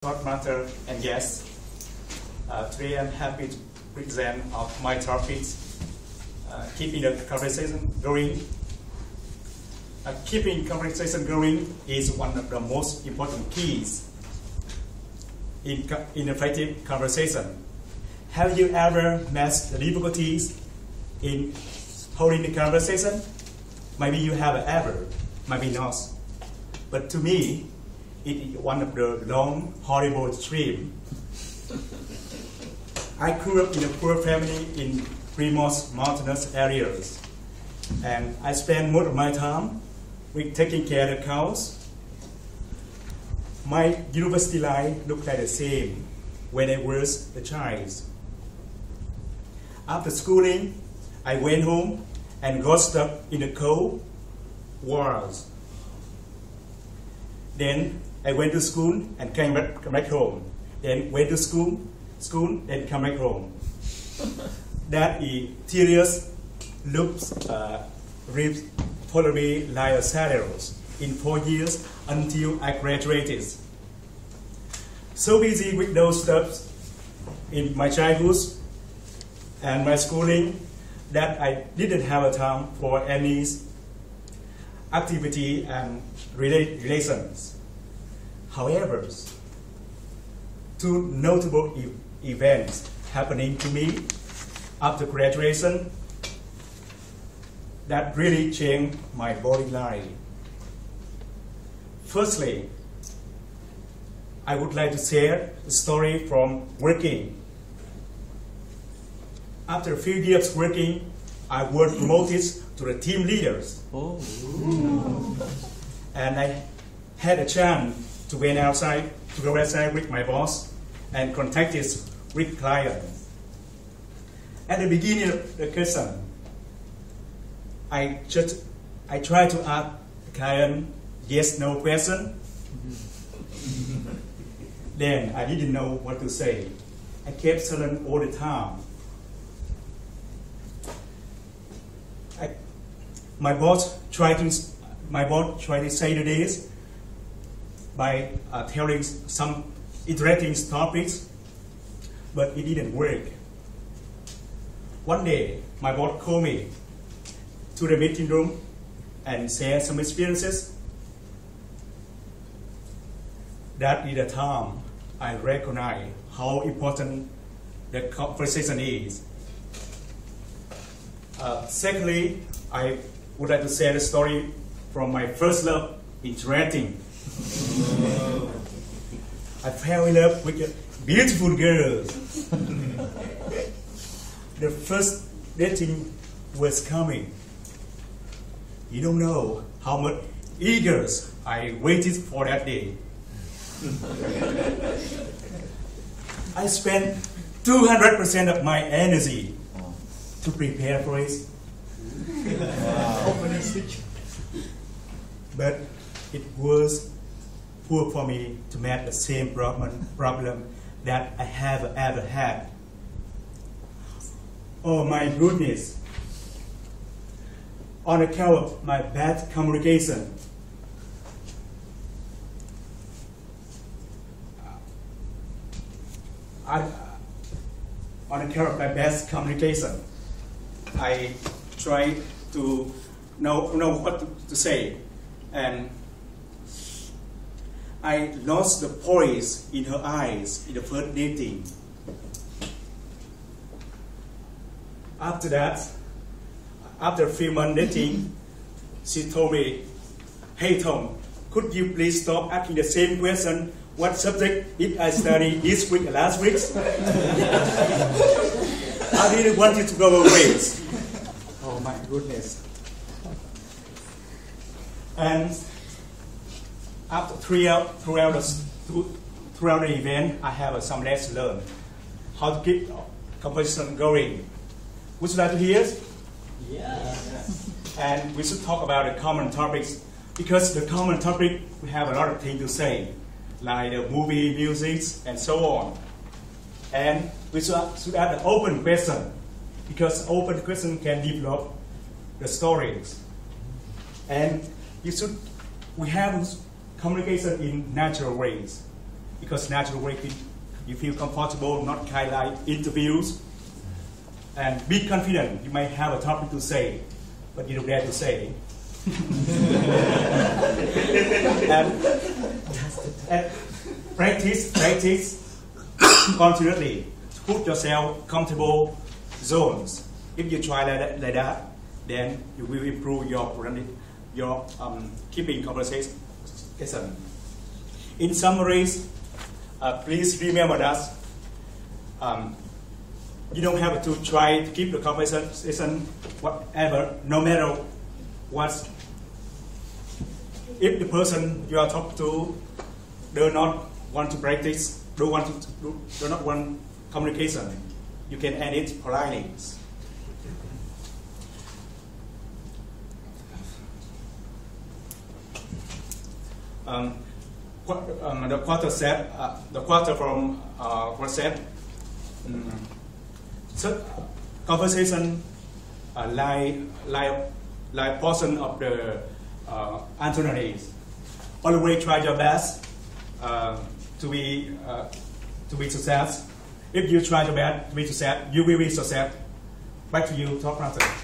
Short matter and yes. Today I'm happy to present my topics, keeping the conversation going. Keeping conversation going is one of the most important keys in effective conversation. Have you ever met the difficulties in holding the conversation? Maybe you have ever, maybe not. But to me, it is one of the long, horrible stream. I grew up in a poor family in remote mountainous areas, and I spent most of my time with taking care of the cows. My university life looked like the same when I was a child. After schooling, I went home and got stuck in the cold walls. Then I went to school and came back home. Then went to school, then come back home. That is tedious loops probably like a saddles in 4 years until I graduated. So busy with those stuff in my childhood and my schooling that I didn't have a time for any activity and relations. However, two notable events happening to me after graduation that really changed my body life. Firstly, I would like to share a story from working. After a few years working, I was promoted to the team leaders. Oh. And I had a chance to go outside with my boss and contacted with clients. At the beginning of the question, I tried to ask the client yes/no question. Then I didn't know what to say. I kept silent all the time. My boss tried to say to this by telling some interesting topics, but it didn't work. One day, my boss called me to the meeting room and shared some experiences. That is the time I recognized how important the conversation is. Secondly, I would like to share a story from my first love, interacting. I fell in love with a beautiful girl. The first dating was coming. You don't know how much eager I waited for that day. I spent 200% of my energy to prepare for it. But it was poor for me to meet the same problem that I have ever had. Oh my goodness. On account of my bad communication, I tried to know what to say, and I lost the poise in her eyes in the first dating. After that, after a few months dating, she told me, "Hey Thong, could you please stop asking the same question? What subject did I study this week and last week?" I really wanted to go away. Oh my goodness. And after throughout the event, I have some lessons learned. How to keep conversation going. Would you like to hear? Yes. And we should talk about the common topics, because the common topic, we have a lot of things to say, like the movie, music, and so on. And we should ask an open question, because open question can develop the stories. And we have communication in natural ways. because naturally you feel comfortable, not kind of like interviews. And be confident. You might have a topic to say, but you don't dare to say. and practice continually. Put yourself comfortable zones. If you try like that, then you will improve your keeping conversation. In summaries, please remember that you don't have to try to keep the conversation whatever, no matter what. If the person you are talking to do not want to practice, do not want communication, you can end it politely. The quarter from concept. So conversation like portion of the antonyms. Always try your best to be success. If you try your best to be success, you will be success. Back to you, Talk Master.